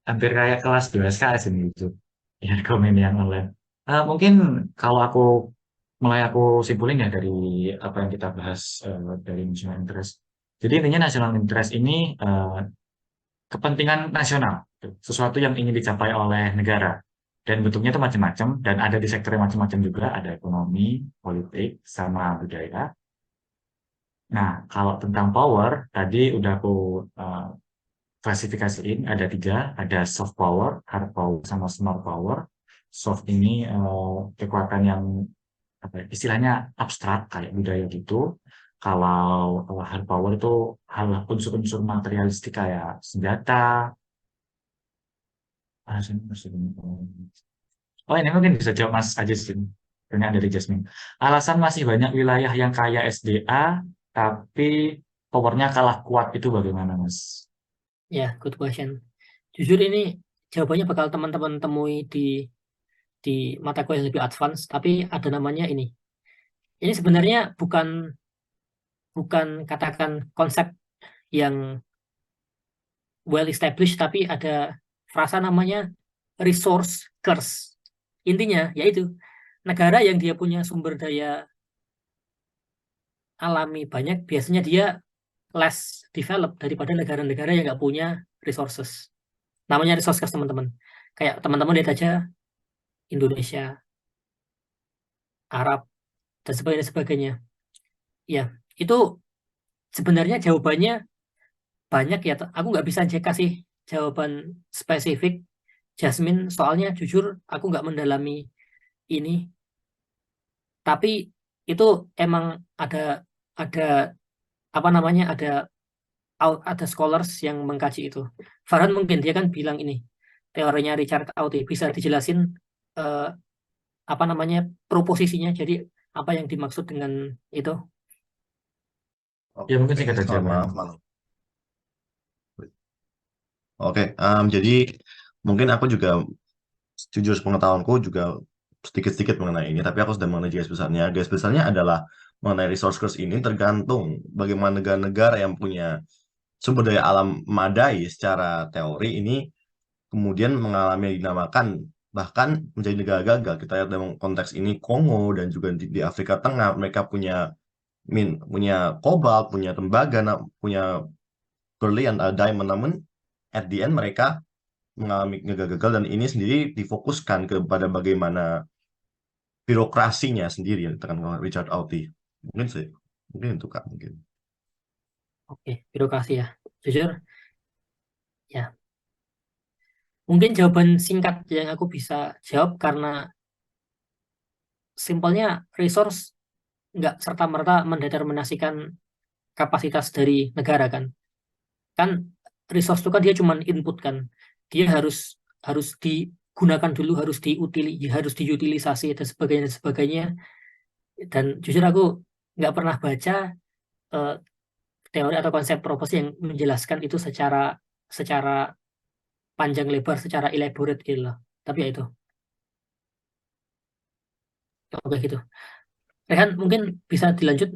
hampir kayak kelas 2 SKS ini gitu. Ya komen yang online. Mungkin kalau mulai aku simpulin ya dari apa yang kita bahas dari national interest. Jadi intinya national interest ini kepentingan nasional, sesuatu yang ingin dicapai oleh negara. Dan bentuknya itu macam-macam dan ada di sektor yang macam-macam juga, ada ekonomi, politik, sama budaya. Nah, kalau tentang power, tadi udah aku uh, klasifikasiin ada 3, ada soft power, hard power, sama smart power. Soft ini kekuatan yang apa ya, istilahnya abstrak kayak budaya gitu. Kalau hard power itu hal unsur-unsur materialistik kayak senjata. Oh ini mungkin bisa jawab Mas Ajis ini. Pertanyaan dari Jasmine. Alasan masih banyak wilayah yang kaya SDA, tapi powernya kalah kuat itu bagaimana Mas? Ya, good question. Jujur ini jawabannya bakal teman-teman temui di mata kuliah lebih advance, tapi ada namanya ini. Ini sebenarnya bukan bukan katakan konsep yang well established, tapi ada frasa namanya resource curse. Intinya yaitu negara yang dia punya sumber daya alami banyak, biasanya dia less developed daripada negara-negara yang nggak punya resources. Namanya resource curse teman-teman. Kayak teman-teman lihat aja Indonesia, Arab, dan sebagainya. Ya, itu sebenarnya jawabannya banyak ya. Aku nggak bisa kasih jawaban spesifik, Jasmine, soalnya jujur aku nggak mendalami ini. Tapi itu emang ada apa namanya ada scholars yang mengkaji itu. Farhan mungkin dia kan bilang ini teorinya Richard Auty bisa dijelasin eh, apa namanya proposisinya. Jadi apa yang dimaksud dengan itu? Ya mungkin singkat aja. Maaf, maaf. Oke, jadi mungkin aku juga jujur sepengetahuanku juga sedikit-sedikit mengenai ini, tapi aku sudah mengenai garis besarnya. Garis besarnya adalah mengenai resource curse ini tergantung bagaimana negara-negara yang punya sumber daya alam memadai secara teori ini kemudian mengalami yang dinamakan bahkan menjadi negara gagal. Kita lihat dalam konteks ini Kongo dan juga di Afrika Tengah mereka punya punya kobalt, punya tembaga, punya Gurley and Diamond, namun at the end mereka mengalami gagal dan ini sendiri difokuskan kepada bagaimana birokrasinya sendiri yang ditekan Richard Autry. Mungkin itu Kak mungkin. Oke, birokrasi ya. Jujur, ya. Mungkin jawaban singkat yang aku bisa jawab karena simpelnya resource nggak serta-merta mendeterminasikan kapasitas dari negara kan. Kan resource itu kan dia cuma input kan. Dia harus digunakan dulu, harus diutilisasi dan sebagainya. Dan jujur aku nggak pernah baca teori atau konsep proposi yang menjelaskan itu secara panjang lebar, secara elaborate gitu loh. Tapi ya itu. Oke gitu. Rehan mungkin bisa dilanjut.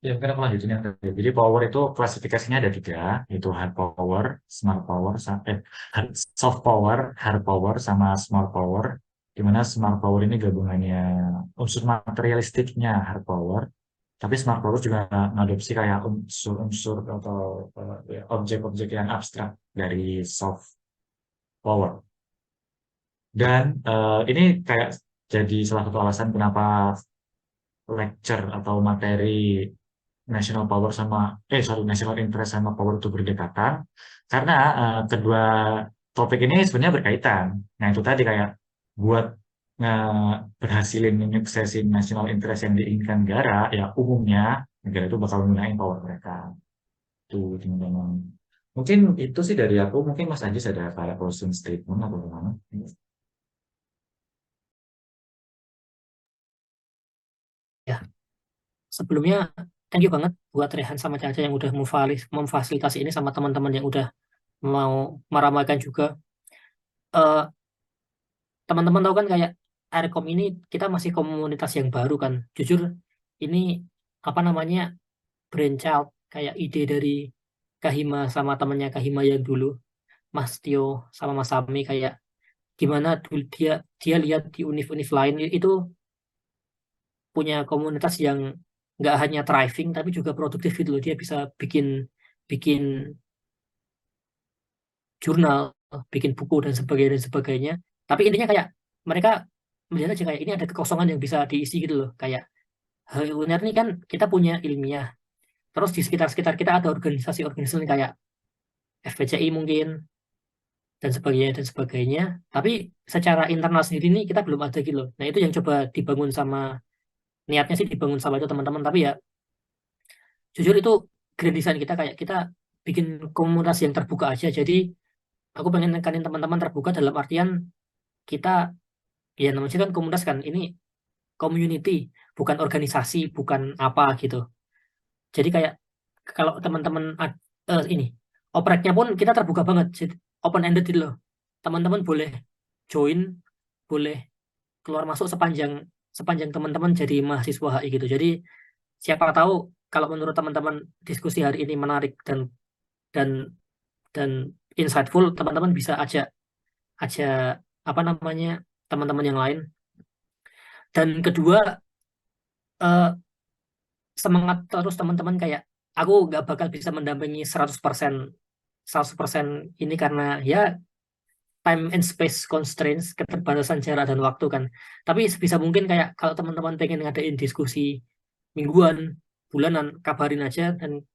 Ya, mungkin aku lanjutin yang tadi. Jadi power itu klasifikasinya ada 3, yaitu hard power, smart power, soft power, hard power, sama smart power. Di mana smart power ini gabungannya unsur materialistiknya hard power, tapi smart power juga mengadopsi kayak unsur-unsur atau objek-objek yang abstrak dari soft power. Dan ini kayak jadi salah satu alasan kenapa lecture atau materi national power national interest sama power itu berdekatan, karena kedua topik ini sebenarnya berkaitan. Nah itu tadi kayak buat berhasilin menyuksesin national interest yang diinginkan negara, ya umumnya negara itu bakal menggunakan power mereka. Itu teman-teman. Mungkin itu sih dari aku. Mungkin Mas Anjis ada kayak closing statement atau gimana? Ya, sebelumnya thank you banget buat Rehan sama Caca yang udah memfasilitasi ini sama teman-teman yang udah mau meramaikan juga. Teman-teman tahu kan kayak Aircom ini kita masih komunitas yang baru kan. Jujur ini apa namanya brainchild kayak ide dari Kahima sama temannya Kahima yang dulu, Mas Tio sama Mas Sami, kayak gimana dulu dia lihat di univ-univ lain itu punya komunitas yang nggak hanya thriving tapi juga produktif gitu loh. Dia bisa bikin jurnal, bikin buku dan sebagainya. Tapi intinya kayak mereka melihat aja kayak ini ada kekosongan yang bisa diisi gitu loh. Kayak UNER ini kan kita punya ilmiah. Terus di sekitar kita ada organisasi-organisasi kayak FPCI mungkin dan sebagainya. Tapi secara internal sendiri nih kita belum ada gitu loh. Nah itu yang coba dibangun sama, niatnya sih dibangun sama itu teman-teman. Tapi ya jujur itu grand design kita kayak kita bikin komunitas yang terbuka aja. Jadi aku pengen nekanin teman-teman terbuka dalam artian kita ya namanya kan komunitas kan, ini community bukan organisasi, bukan apa gitu. Jadi kayak kalau teman-teman ini opreknya pun kita terbuka banget, open ended gitu loh. Teman-teman boleh join, boleh keluar masuk sepanjang teman-teman jadi mahasiswa HI gitu. Jadi siapa tahu kalau menurut teman-teman diskusi hari ini menarik dan insightful, teman-teman bisa ajak apa namanya teman-teman yang lain. Dan kedua, semangat terus teman-teman, kayak aku nggak bakal bisa mendampingi 100% ini karena ya time and space constraints, keterbatasan jarak dan waktu kan. Tapi sebisa mungkin kayak kalau teman-teman pengen ngadain diskusi mingguan, bulanan, kabarin aja dan